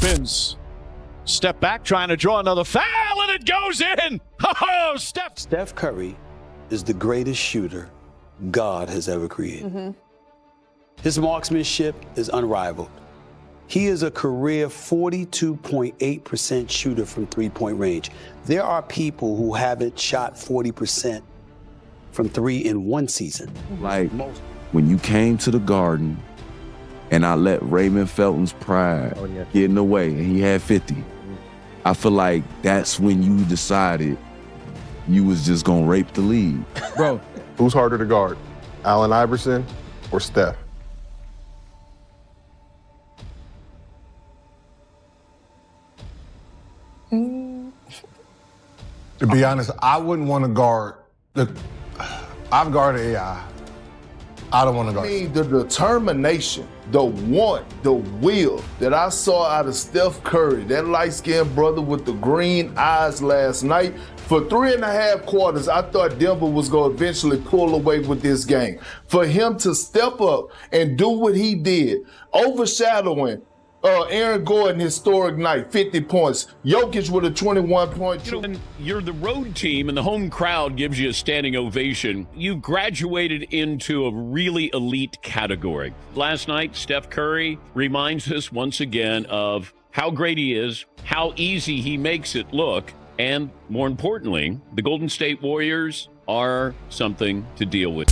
spins. Step back, trying to draw another foul, and it goes in. Oh, Steph Curry is the greatest shooter God has ever created. His marksmanship is unrivaled. He is a career 42.8% shooter from three-point range. There are people who haven't shot 40% from three in one season. Like when you came to the Garden and I let Raymond Felton's pride get in the way and he had 50, I feel like that's when you decided you was just gonna rape the league. Bro, who's harder to guard, Allen Iverson or Steph? To be honest, I wouldn't want to guard I've guarded AI. I don't want to guard. I mean, the determination, the want, the will that I saw out of Steph Curry, that light-skinned brother with the green eyes last night. For 3.5 quarters, I thought Denver was going to eventually pull away with this game. For him to step up and do what he did, overshadowing Aaron Gordon, historic night, 50 points. Jokic with a 21-point. When you're the road team and the home crowd gives you a standing ovation, you graduated into a really elite category. Last night, Steph Curry reminds us once again of how great he is, how easy he makes it look, and more importantly, the Golden State Warriors are something to deal with.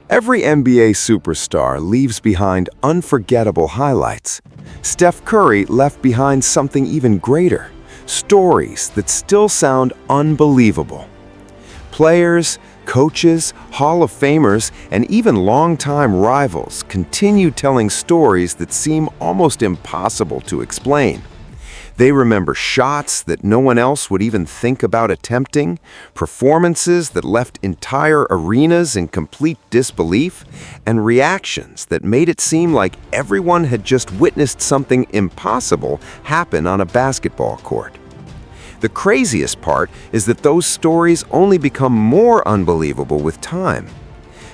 Every NBA superstar leaves behind unforgettable highlights. Steph Curry left behind something even greater, stories that still sound unbelievable. Players, coaches, Hall of Famers, and even longtime rivals continue telling stories that seem almost impossible to explain. They remember shots that no one else would even think about attempting, performances that left entire arenas in complete disbelief, and reactions that made it seem like everyone had just witnessed something impossible happen on a basketball court. The craziest part is that those stories only become more unbelievable with time.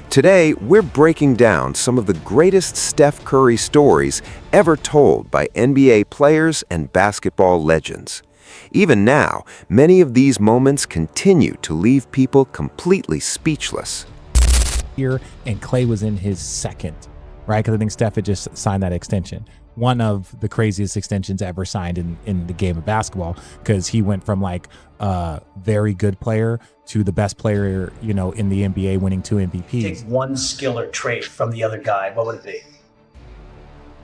Today, we're breaking down some of the greatest Steph Curry stories ever told by NBA players and basketball legends. Even now, many of these moments continue to leave people completely speechless. here, and Clay was in his second, right? Because I think Steph had just signed that extension. One of the craziest extensions ever signed in the game of basketball, because he went from like a very good player to the best player, you know, in the NBA, winning 2 MVPs. Take one skill or trait from the other guy, what would it be?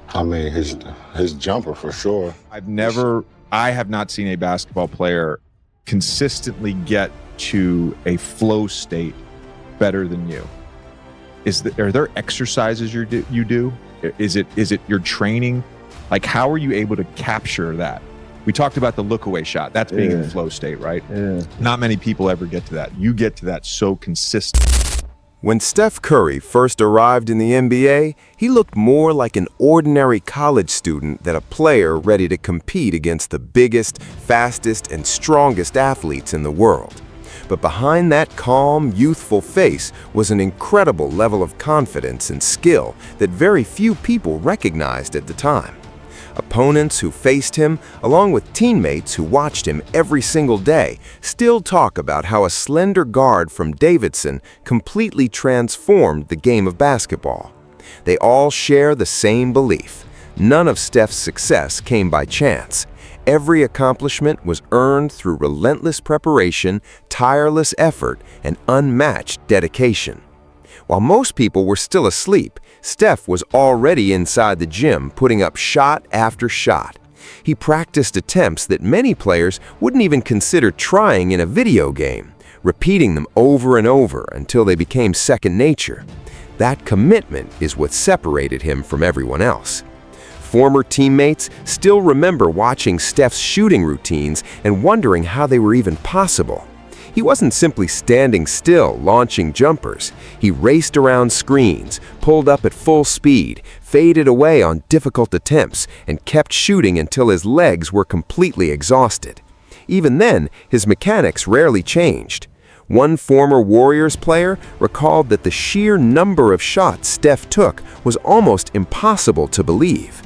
I mean, his jumper for sure. I have not seen a basketball player consistently get to a flow state better than you. Are there exercises you do? Is it your training? Like, how are you able to capture that? We talked about the look away shot. That's being in the flow state, right? Yeah. Not many people ever get to that. You get to that so consistent. When Steph Curry first arrived in the NBA, he looked more like an ordinary college student than a player ready to compete against the biggest, fastest, and strongest athletes in the world. But behind that calm, youthful face was an incredible level of confidence and skill that very few people recognized at the time. Opponents who faced him, along with teammates who watched him every single day, still talk about how a slender guard from Davidson completely transformed the game of basketball. They all share the same belief. None of Steph's success came by chance. Every accomplishment was earned through relentless preparation, tireless effort, and unmatched dedication. While most people were still asleep, Steph was already inside the gym putting up shot after shot. He practiced attempts that many players wouldn't even consider trying in a video game, repeating them over and over until they became second nature. That commitment is what separated him from everyone else. Former teammates still remember watching Steph's shooting routines and wondering how they were even possible. He wasn't simply standing still, launching jumpers. He raced around screens, pulled up at full speed, faded away on difficult attempts, and kept shooting until his legs were completely exhausted. Even then, his mechanics rarely changed. One former Warriors player recalled that the sheer number of shots Steph took was almost impossible to believe.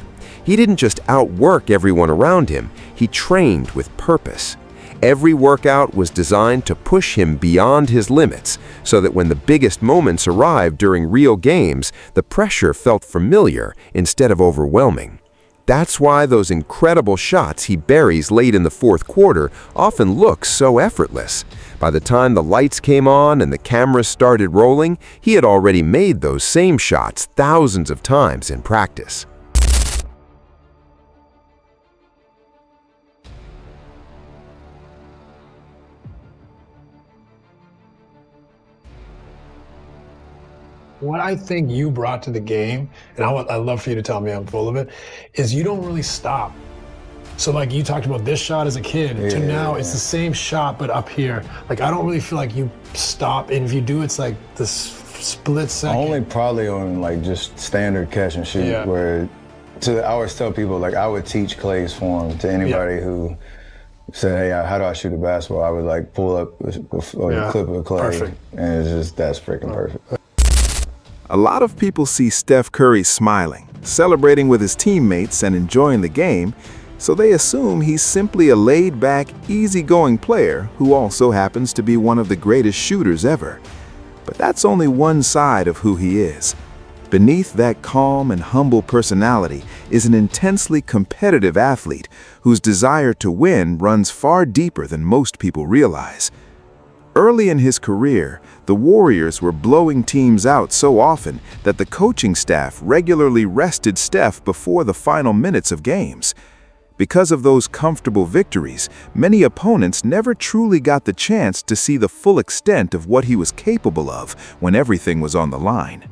He didn't just outwork everyone around him, he trained with purpose. Every workout was designed to push him beyond his limits, so that when the biggest moments arrived during real games, the pressure felt familiar instead of overwhelming. That's why those incredible shots he buries late in the fourth quarter often look so effortless. By the time the lights came on and the cameras started rolling, he had already made those same shots thousands of times in practice. What I think you brought to the game, and I'd love for you to tell me I'm full of it, is you don't really stop. So like you talked about this shot as a kid to now it's the same shot but up here. Like I don't really feel like you stop, and if you do, it's like this split second. Only probably on like just standard catch and shoot where I always tell people, like I would teach Clay's form to anybody who said, hey, how do I shoot a basketball? I would like pull up a clip of Clay. Perfect. And it's just, that's freaking perfect. A lot of people see Steph Curry smiling, celebrating with his teammates and enjoying the game, so they assume he's simply a laid-back, easygoing player who also happens to be one of the greatest shooters ever. But that's only one side of who he is. Beneath that calm and humble personality is an intensely competitive athlete whose desire to win runs far deeper than most people realize. Early in his career, the Warriors were blowing teams out so often that the coaching staff regularly rested Steph before the final minutes of games. Because of those comfortable victories, many opponents never truly got the chance to see the full extent of what he was capable of when everything was on the line.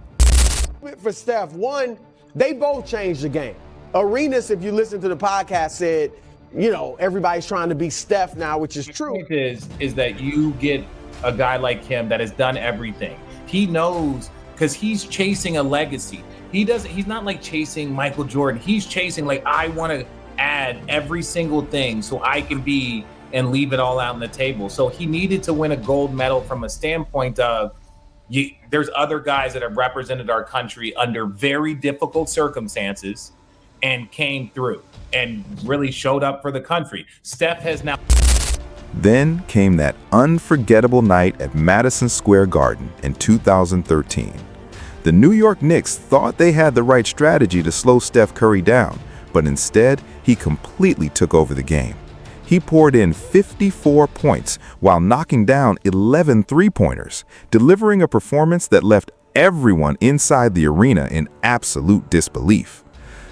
For Steph, one, they both changed the game. Arenas, if you listen to the podcast, said, you know, everybody's trying to be Steph now, which is true. The point is that you get a guy like him that has done everything. He knows, because he's chasing a legacy. He's not like chasing Michael Jordan. He's chasing like, I want to add every single thing so I can be and leave it all out on the table. So he needed to win a gold medal from a standpoint of there's other guys that have represented our country under very difficult circumstances and came through and really showed up for the country. Steph has now. Then came that unforgettable night at Madison Square Garden in 2013. The New York Knicks thought they had the right strategy to slow Steph Curry down, but instead, he completely took over the game. He poured in 54 points while knocking down 11 three-pointers, delivering a performance that left everyone inside the arena in absolute disbelief.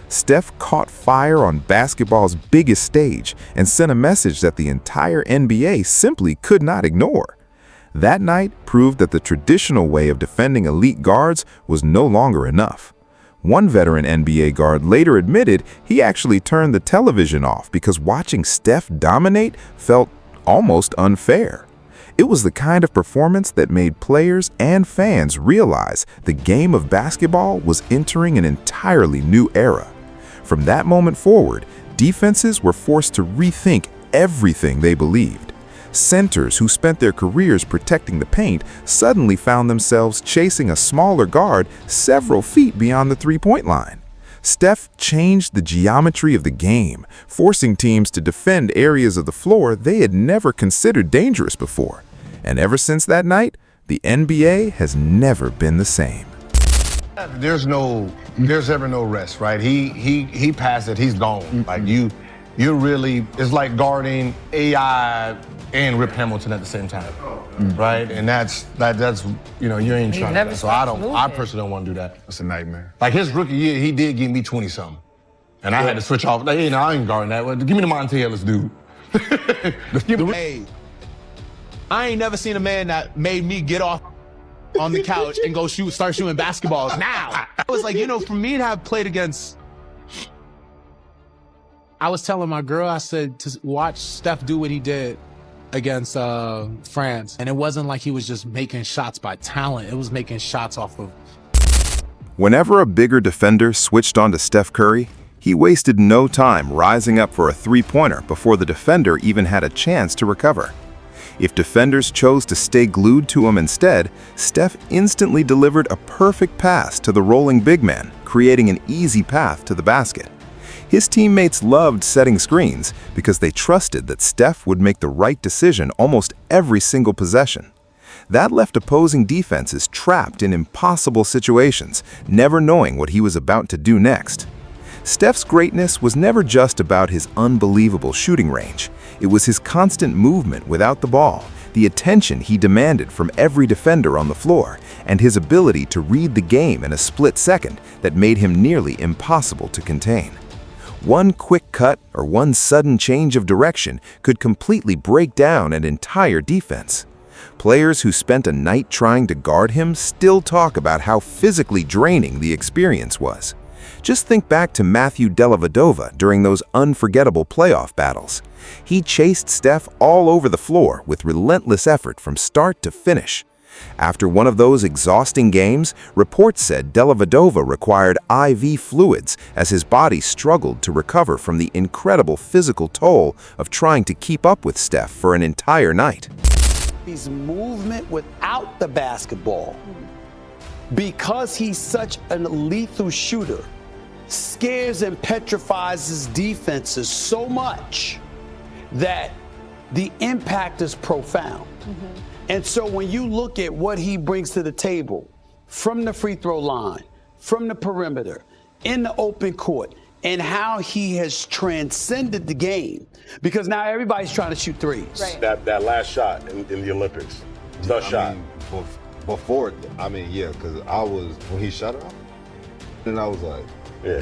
Steph caught fire on basketball's biggest stage and sent a message that the entire NBA simply could not ignore. That night proved that the traditional way of defending elite guards was no longer enough. One veteran NBA guard later admitted he actually turned the television off because watching Steph dominate felt almost unfair. It was the kind of performance that made players and fans realize the game of basketball was entering an entirely new era. From that moment forward, defenses were forced to rethink everything they believed. Centers who spent their careers protecting the paint suddenly found themselves chasing a smaller guard several feet beyond the three-point line. Steph changed the geometry of the game, forcing teams to defend areas of the floor they had never considered dangerous before. And ever since that night, the NBA has never been the same. There's ever no rest, right? He passed it, he's gone. Like you really, it's like guarding AI and Rip Hamilton at the same time, right? And that's you ain't trying to do that. So I personally don't want to do that. It's a nightmare. Like his rookie year, he did give me 20-something. And I had to switch off. Like, I ain't guarding that. Well, give me the Monte Ellis dude. Hey, I ain't never seen a man that made me get off on the couch and go start shooting basketballs now. I was like, for me to have played against, I was telling my girl, I said, to watch Steph do what he did against France. And it wasn't like he was just making shots by talent. It was making shots off of. Whenever a bigger defender switched onto Steph Curry, he wasted no time rising up for a three-pointer before the defender even had a chance to recover. If defenders chose to stay glued to him instead, Steph instantly delivered a perfect pass to the rolling big man, creating an easy path to the basket. His teammates loved setting screens because they trusted that Steph would make the right decision almost every single possession. That left opposing defenses trapped in impossible situations, never knowing what he was about to do next. Steph's greatness was never just about his unbelievable shooting range. It was his constant movement without the ball, the attention he demanded from every defender on the floor, and his ability to read the game in a split second that made him nearly impossible to contain. One quick cut or one sudden change of direction could completely break down an entire defense. Players who spent a night trying to guard him still talk about how physically draining the experience was. Just think back to Matthew Dellavedova during those unforgettable playoff battles. He chased Steph all over the floor with relentless effort from start to finish. After one of those exhausting games, reports said Dellavedova required IV fluids as his body struggled to recover from the incredible physical toll of trying to keep up with Steph for an entire night. His movement without the basketball, because he's such an lethal shooter, scares and petrifies his defenses so much that the impact is profound. And so when you look at what he brings to the table, from the free throw line, from the perimeter, in the open court, and how he has transcended the game, because now everybody's trying to shoot threes. Right. That last shot in the Olympics, the shot. Before, yeah, because when he shot it off, then I was like, yeah,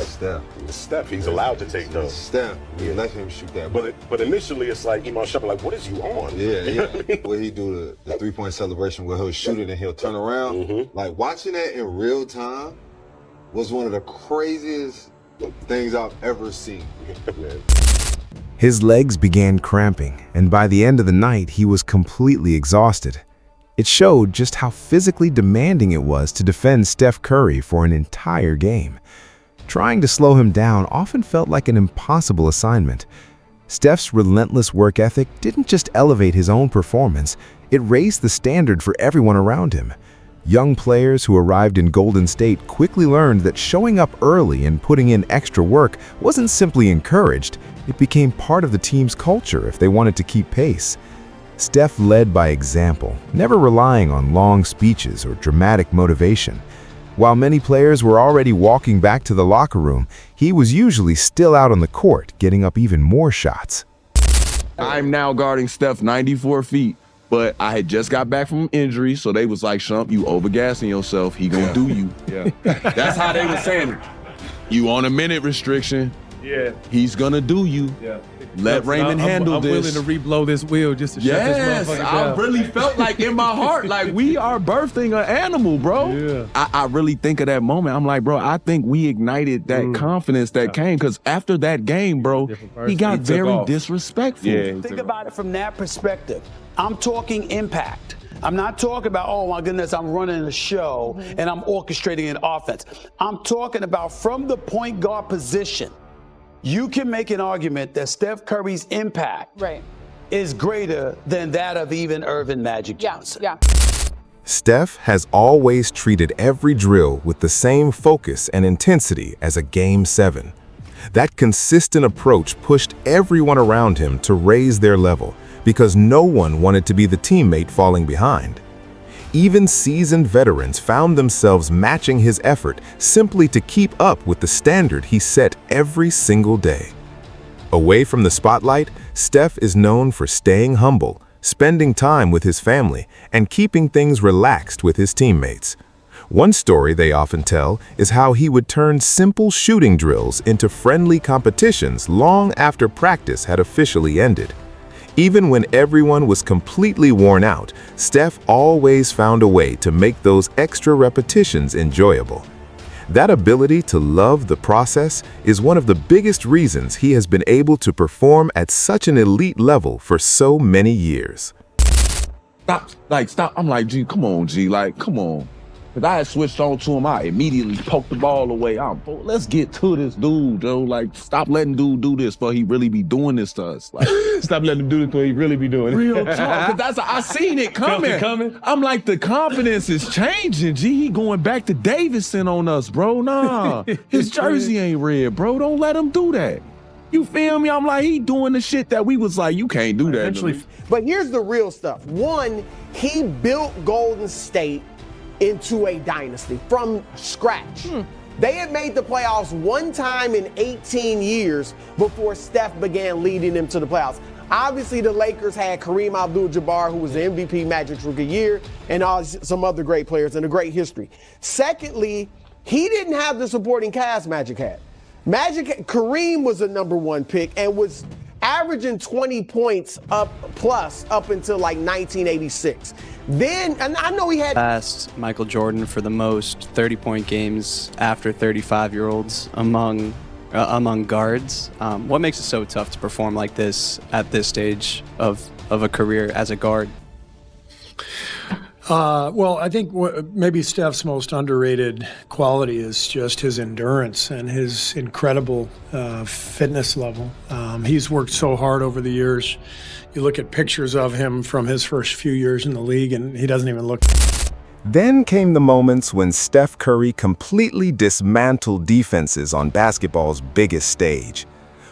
Steph, he's allowed to take those. Steph, let him shoot that. But initially, it's like Iman Shumpert, like, what is you on? Yeah. When he do the 3-point celebration where he'll shoot it and he'll turn around, like watching that in real time was one of the craziest things I've ever seen. His legs began cramping, and by the end of the night, he was completely exhausted. It showed just how physically demanding it was to defend Steph Curry for an entire game. Trying to slow him down often felt like an impossible assignment. Steph's relentless work ethic didn't just elevate his own performance, it raised the standard for everyone around him. Young players who arrived in Golden State quickly learned that showing up early and putting in extra work wasn't simply encouraged, it became part of the team's culture if they wanted to keep pace. Steph led by example, never relying on long speeches or dramatic motivation. While many players were already walking back to the locker room, he was usually still out on the court, getting up even more shots. I'm now guarding Steph 94 feet, but I had just got back from injury, so they was like, Shump, you overgassing yourself. He gonna do you. Yeah. That's how they was saying it. You on a minute restriction. Yeah. He's gonna do you. Yeah. Let Raymond handle this. I'm willing to re-blow this wheel just to shut this motherfucker down. I really felt like in my heart, like we are birthing an animal, bro. Yeah. I really think of that moment. I'm like, bro, I think we ignited that confidence that came, because after that game, bro, he got very disrespectful. Yeah, think about it from that perspective. I'm talking impact. I'm not talking about, oh my goodness, I'm running a show and I'm orchestrating an offense. I'm talking about from the point guard position. You can make an argument that Steph Curry's impact is greater than that of even Irvin Magic Johnson. Steph has always treated every drill with the same focus and intensity as a Game 7. That consistent approach pushed everyone around him to raise their level because no one wanted to be the teammate falling behind. Even seasoned veterans found themselves matching his effort simply to keep up with the standard he set every single day. Away from the spotlight, Steph is known for staying humble, spending time with his family, and keeping things relaxed with his teammates. One story they often tell is how he would turn simple shooting drills into friendly competitions long after practice had officially ended. Even when everyone was completely worn out, Steph always found a way to make those extra repetitions enjoyable. That ability to love the process is one of the biggest reasons he has been able to perform at such an elite level for so many years. Stop. I'm like, G, come on, G. Like, come on. Because I had switched on to him. I immediately poked the ball away. Let's get to this dude, Joe. Like, stop letting dude do this before he really be doing this to us. Like, Stop letting him do this before he really be doing it. real talk. Because I seen it coming. I'm like, the confidence is changing. G, he going back to Davidson on us, bro. Nah, his jersey ain't red, bro. Don't let him do that. You feel me? I'm like, he doing the shit that we was like, you can't do that. Eventually. But here's the real stuff. One, he built Golden State into a dynasty from scratch. They had made the playoffs one time in 18 years before Steph began leading them to the playoffs. Obviously, the Lakers had Kareem Abdul-Jabbar, who was the MVP Magic's Rookie Year, and some other great players and a great history. Secondly, he didn't have the supporting cast Magic had. Kareem was a #1 pick and was averaging 20 points up until like 1986. Then, and I know he had passed Michael Jordan for the most 30-point games after 35-year-olds among guards. What makes it so tough to perform like this at this stage of a career as a guard? Well, I think maybe Steph's most underrated quality is just his endurance and his incredible fitness level. He's worked so hard over the years. You look at pictures of him from his first few years in the league, and he doesn't even look. Then came the moments when Steph Curry completely dismantled defenses on basketball's biggest stage.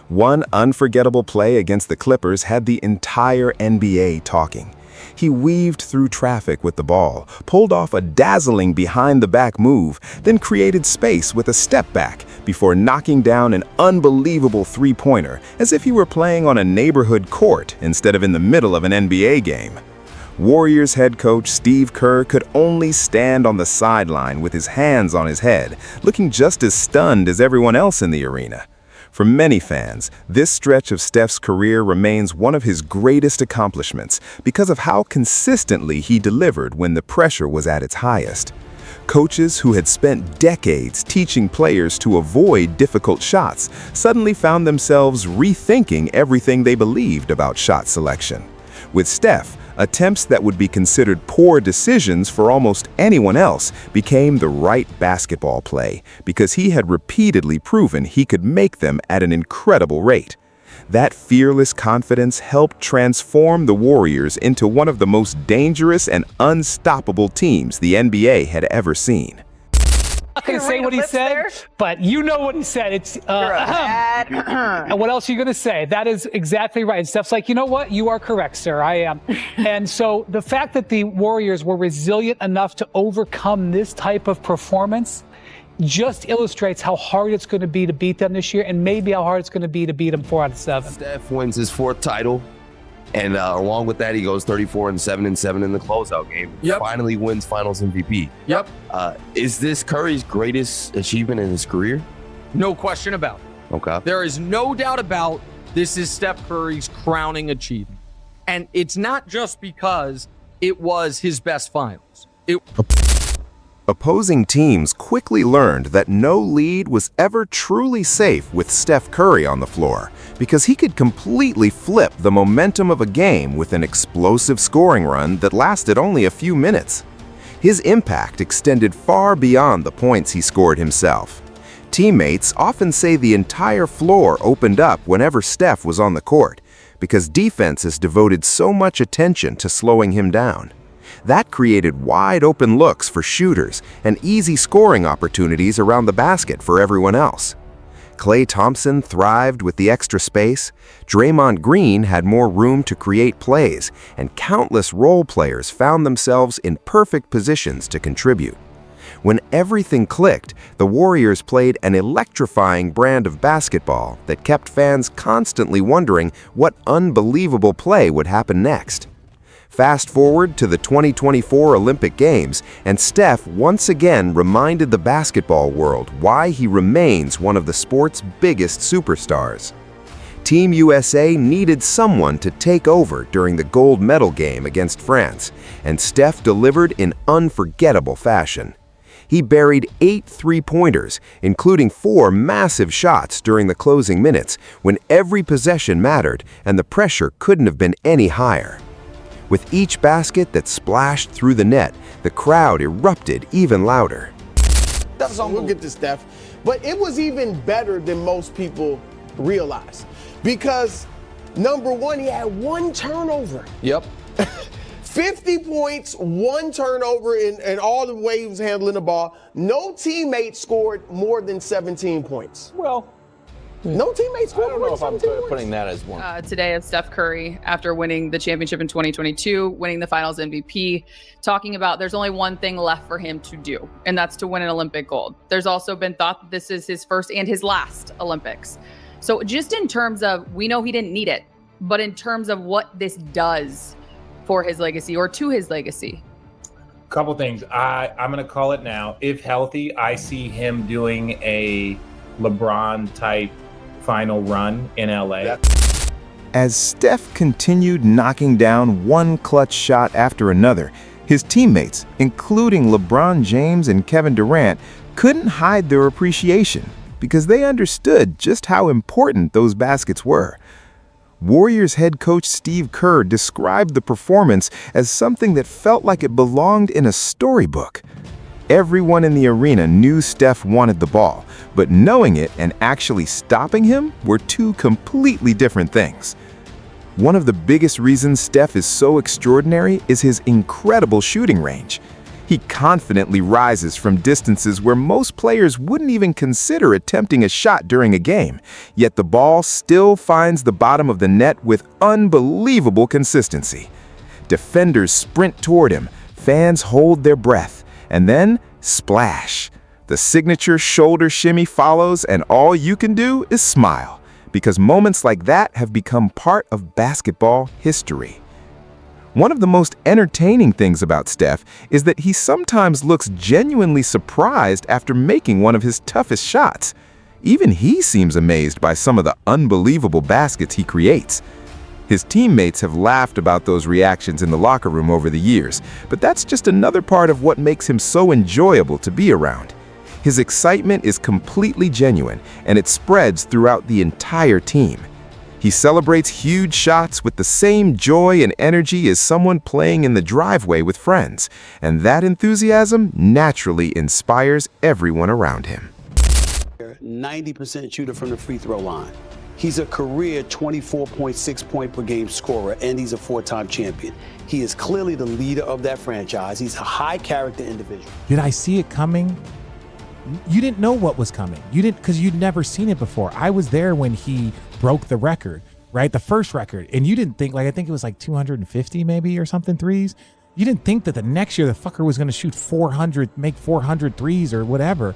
One unforgettable play against the Clippers had the entire NBA talking. He weaved through traffic with the ball, pulled off a dazzling behind-the-back move, then created space with a step back before knocking down an unbelievable three-pointer as if he were playing on a neighborhood court instead of in the middle of an NBA game. Warriors head coach Steve Kerr could only stand on the sideline with his hands on his head, looking just as stunned as everyone else in the arena. For many fans, this stretch of Steph's career remains one of his greatest accomplishments because of how consistently he delivered when the pressure was at its highest. Coaches who had spent decades teaching players to avoid difficult shots suddenly found themselves rethinking everything they believed about shot selection. With Steph, attempts that would be considered poor decisions for almost anyone else became the right basketball play because he had repeatedly proven he could make them at an incredible rate. That fearless confidence helped transform the Warriors into one of the most dangerous and unstoppable teams the NBA had ever seen. I'm not going to say what he said, but you know what he said. It's and what else are you going to say? That is exactly right. And Steph's like, you know what? You are correct, sir. I am. And so the fact that the Warriors were resilient enough to overcome this type of performance just illustrates how hard it's going to be to beat them this year, and maybe how hard it's going to be to beat them 4 out of 7. Steph wins his 4th title. And along with that, he goes 34-7-7 in the closeout game. Yep. Finally wins Finals MVP. Yep. Is this Curry's greatest achievement in his career? No question about it. Okay. There is no doubt about this is Steph Curry's crowning achievement. And it's not just because it was his best finals. Opposing teams quickly learned that no lead was ever truly safe with Steph Curry on the floor because he could completely flip the momentum of a game with an explosive scoring run that lasted only a few minutes. His impact extended far beyond the points he scored himself. Teammates often say the entire floor opened up whenever Steph was on the court because defenses devoted so much attention to slowing him down. That created wide-open looks for shooters and easy scoring opportunities around the basket for everyone else. Klay Thompson thrived with the extra space, Draymond Green had more room to create plays, and countless role players found themselves in perfect positions to contribute. When everything clicked, the Warriors played an electrifying brand of basketball that kept fans constantly wondering what unbelievable play would happen next. Fast forward to the 2024 Olympic Games, and Steph once again reminded the basketball world why he remains one of the sport's biggest superstars. Team USA needed someone to take over during the gold medal game against France, and Steph delivered in unforgettable fashion. He buried 8 three-pointers, including 4 massive shots during the closing minutes when every possession mattered and the pressure couldn't have been any higher. With each basket that splashed through the net, the crowd erupted even louder. We'll get to Steph. But it was even better than most people realize. Because, number one, he had one turnover. Yep. 50 points, one turnover in all the way he was handling the ball. No teammate scored more than 17 points. Well, no teammate scored more than 17 points. Putting that as one. Today of Steph Curry after winning the championship in 2022, winning the finals MVP, talking about there's only one thing left for him to do, and that's to win an Olympic gold. There's also been thought that this is his first and his last Olympics. So just in terms of, we know he didn't need it, but in terms of what this does for his legacy or to his legacy. Couple things. I'm going to call it now. If healthy, I see him doing a LeBron type final run in LA. As Steph continued knocking down one clutch shot after another, his teammates, including LeBron James and Kevin Durant, couldn't hide their appreciation because they understood just how important those baskets were. Warriors head coach Steve Kerr described the performance as something that felt like it belonged in a storybook. Everyone in the arena knew Steph wanted the ball, but knowing it and actually stopping him were two completely different things. One of the biggest reasons Steph is so extraordinary is his incredible shooting range. He confidently rises from distances where most players wouldn't even consider attempting a shot during a game, yet the ball still finds the bottom of the net with unbelievable consistency. Defenders sprint toward him, fans hold their breath, and then splash. The signature shoulder shimmy follows, and all you can do is smile, because moments like that have become part of basketball history. One of the most entertaining things about Steph is that he sometimes looks genuinely surprised after making one of his toughest shots. Even he seems amazed by some of the unbelievable baskets he creates. His teammates have laughed about those reactions in the locker room over the years, but that's just another part of what makes him so enjoyable to be around. His excitement is completely genuine, and it spreads throughout the entire team. He celebrates huge shots with the same joy and energy as someone playing in the driveway with friends, and that enthusiasm naturally inspires everyone around him. 90% shooter from the free throw line. He's a career 24.6 point per game scorer, and he's a 4-time champion. He is clearly the leader of that franchise. He's a high character individual. Did I see it coming? You didn't know what was coming. You didn't, because you'd never seen it before. I was there when he broke the record, right? The first record. And you didn't think, like, I think it was like 250 maybe or something threes. You didn't think that the next year the fucker was going to shoot 400, make 400 threes or whatever.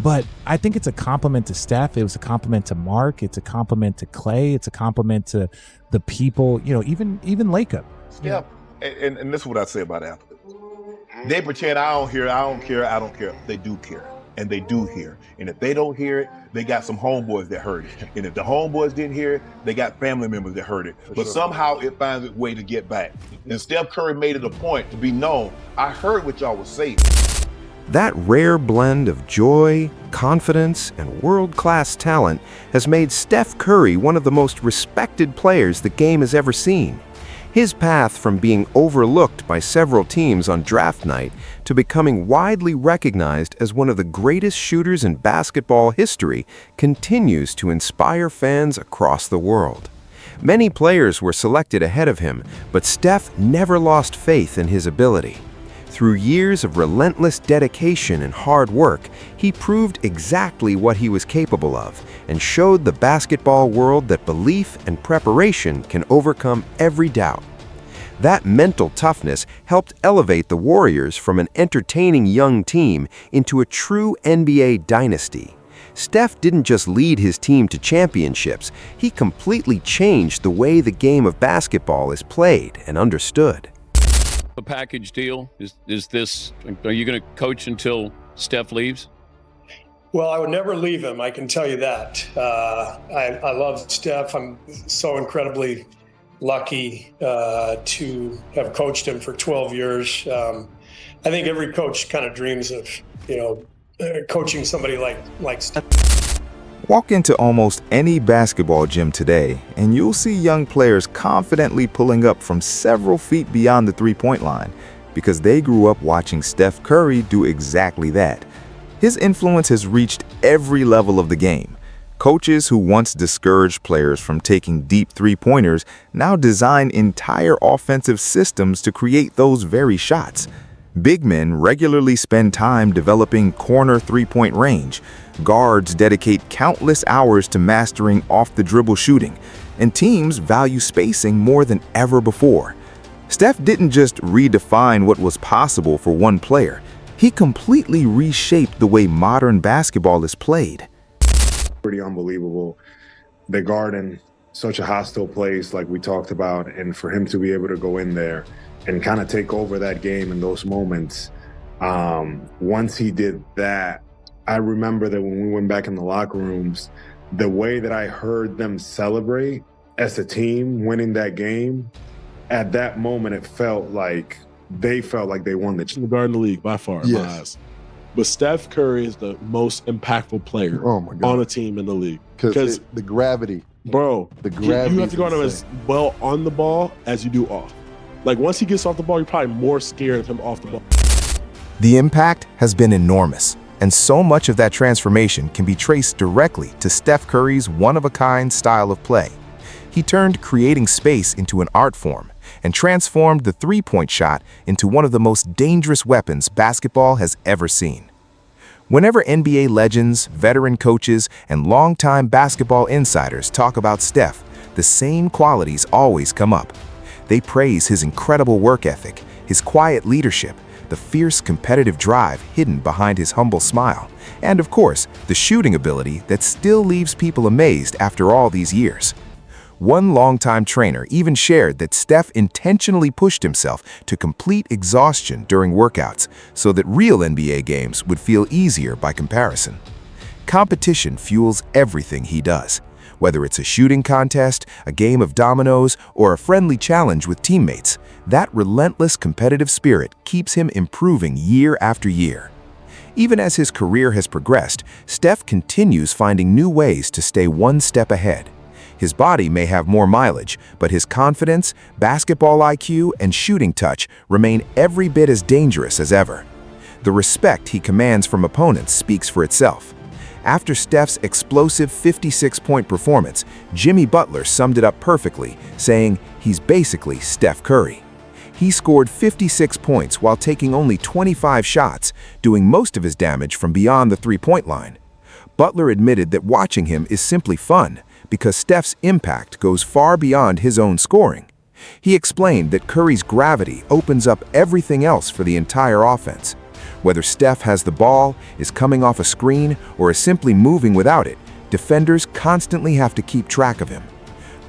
But I think it's a compliment to Steph. It was a compliment to Mark. It's a compliment to Clay. It's a compliment to the people, you know, even Lacob. Yeah, and this is what I say about athletes. They pretend I don't hear, I don't care, I don't care. They do care. And they do hear. And if they don't hear it, they got some homeboys that heard it. And if the homeboys didn't hear it, they got family members that heard it. But somehow it finds its way to get back. And Steph Curry made it a point to be known. I heard what y'all was saying. That rare blend of joy, confidence, and world-class talent has made Steph Curry one of the most respected players the game has ever seen. His path from being overlooked by several teams on draft night to becoming widely recognized as one of the greatest shooters in basketball history continues to inspire fans across the world. Many players were selected ahead of him, but Steph never lost faith in his ability. Through years of relentless dedication and hard work, he proved exactly what he was capable of and showed the basketball world that belief and preparation can overcome every doubt. That mental toughness helped elevate the Warriors from an entertaining young team into a true NBA dynasty. Steph didn't just lead his team to championships, he completely changed the way the game of basketball is played and understood. A package deal? Is this, are you going to coach until Steph leaves? Well, I would never leave him, I can tell you that. I love Steph. I'm so incredibly lucky to have coached him for 12 years. I think every coach kind of dreams of, coaching somebody like Steph. Walk into almost any basketball gym today, and you'll see young players confidently pulling up from several feet beyond the three-point line because they grew up watching Steph Curry do exactly that. His influence has reached every level of the game. Coaches who once discouraged players from taking deep three-pointers now design entire offensive systems to create those very shots. Big men regularly spend time developing corner three-point range. Guards dedicate countless hours to mastering off-the-dribble shooting, and teams value spacing more than ever before. Steph didn't just redefine what was possible for one player. He completely reshaped the way modern basketball is played. Pretty unbelievable. The Garden, such a hostile place like we talked about, and for him to be able to go in there and kind of take over that game in those moments. Once he did that, I remember that when we went back in the locker rooms, the way that I heard them celebrate as a team winning that game, at that moment it felt like they won the guard in the league by far in my eyes. But Steph Curry is the most impactful player on a team in the league. Because the gravity. Bro, the gravity. You have to guard him as well on the ball as you do off. Like, once he gets off the ball, you're probably more scared of him off the ball. The impact has been enormous, and so much of that transformation can be traced directly to Steph Curry's one-of-a-kind style of play. He turned creating space into an art form and transformed the three-point shot into one of the most dangerous weapons basketball has ever seen. Whenever NBA legends, veteran coaches, and longtime basketball insiders talk about Steph, the same qualities always come up. They praise his incredible work ethic, his quiet leadership, the fierce competitive drive hidden behind his humble smile, and of course, the shooting ability that still leaves people amazed after all these years. One longtime trainer even shared that Steph intentionally pushed himself to complete exhaustion during workouts so that real NBA games would feel easier by comparison. Competition fuels everything he does. Whether it's a shooting contest, a game of dominoes, or a friendly challenge with teammates, that relentless competitive spirit keeps him improving year after year. Even as his career has progressed, Steph continues finding new ways to stay one step ahead. His body may have more mileage, but his confidence, basketball IQ, and shooting touch remain every bit as dangerous as ever. The respect he commands from opponents speaks for itself. After Steph's explosive 56-point performance, Jimmy Butler summed it up perfectly, saying he's basically Steph Curry. He scored 56 points while taking only 25 shots, doing most of his damage from beyond the three-point line. Butler admitted that watching him is simply fun, because Steph's impact goes far beyond his own scoring. He explained that Curry's gravity opens up everything else for the entire offense. Whether Steph has the ball, is coming off a screen, or is simply moving without it, defenders constantly have to keep track of him.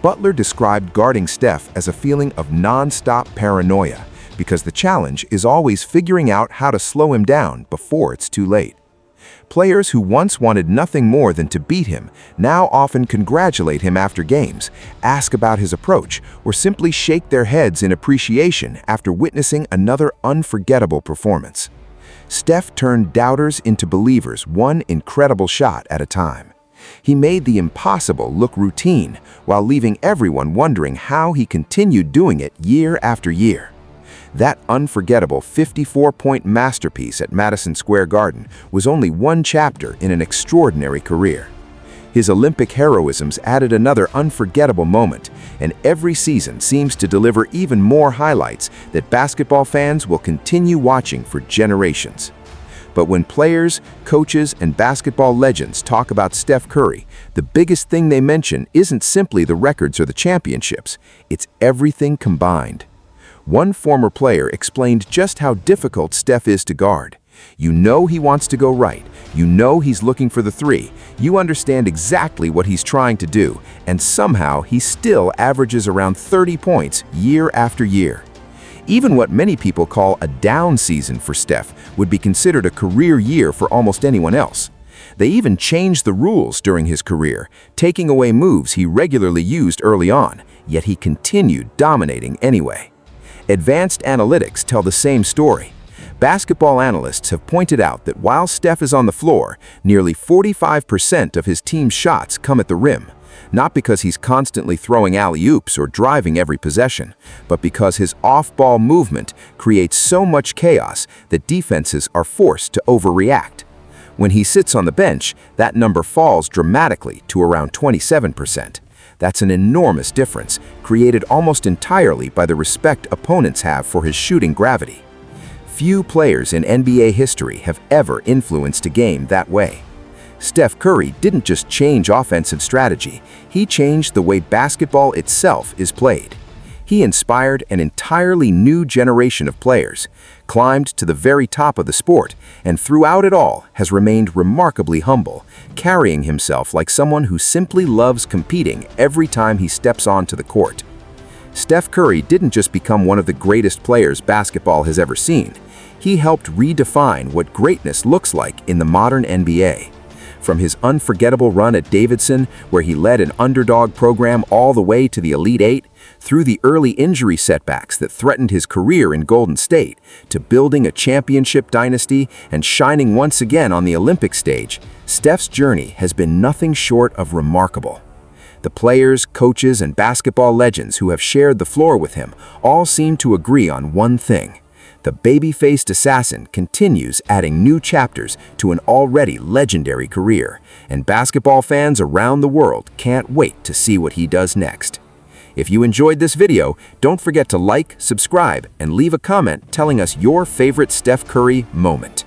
Butler described guarding Steph as a feeling of non-stop paranoia, because the challenge is always figuring out how to slow him down before it's too late. Players who once wanted nothing more than to beat him now often congratulate him after games, ask about his approach, or simply shake their heads in appreciation after witnessing another unforgettable performance. Steph turned doubters into believers one incredible shot at a time. He made the impossible look routine while leaving everyone wondering how he continued doing it year after year. That unforgettable 54-point masterpiece at Madison Square Garden was only one chapter in an extraordinary career. His Olympic heroisms added another unforgettable moment, and every season seems to deliver even more highlights that basketball fans will continue watching for generations. But when players, coaches, and basketball legends talk about Steph Curry, the biggest thing they mention isn't simply the records or the championships, it's everything combined. One former player explained just how difficult Steph is to guard. You know he wants to go right. You know he's looking for the three. You understand exactly what he's trying to do, and somehow he still averages around 30 points year after year. Even what many people call a down season for Steph would be considered a career year for almost anyone else. They even changed the rules during his career, taking away moves he regularly used early on, yet he continued dominating anyway. Advanced analytics tell the same story. Basketball analysts have pointed out that while Steph is on the floor, nearly 45% of his team's shots come at the rim, not because he's constantly throwing alley-oops or driving every possession, but because his off-ball movement creates so much chaos that defenses are forced to overreact. When he sits on the bench, that number falls dramatically to around 27%. That's an enormous difference, created almost entirely by the respect opponents have for his shooting gravity. Few players in NBA history have ever influenced a game that way. Steph Curry didn't just change offensive strategy, he changed the way basketball itself is played. He inspired an entirely new generation of players, climbed to the very top of the sport, and throughout it all has remained remarkably humble, carrying himself like someone who simply loves competing every time he steps onto the court. Steph Curry didn't just become one of the greatest players basketball has ever seen. He helped redefine what greatness looks like in the modern NBA. From his unforgettable run at Davidson, where he led an underdog program all the way to the Elite Eight, through the early injury setbacks that threatened his career in Golden State, to building a championship dynasty and shining once again on the Olympic stage, Steph's journey has been nothing short of remarkable. The players, coaches, and basketball legends who have shared the floor with him all seem to agree on one thing. The baby-faced assassin continues adding new chapters to an already legendary career, and basketball fans around the world can't wait to see what he does next. If you enjoyed this video, don't forget to like, subscribe, and leave a comment telling us your favorite Steph Curry moment.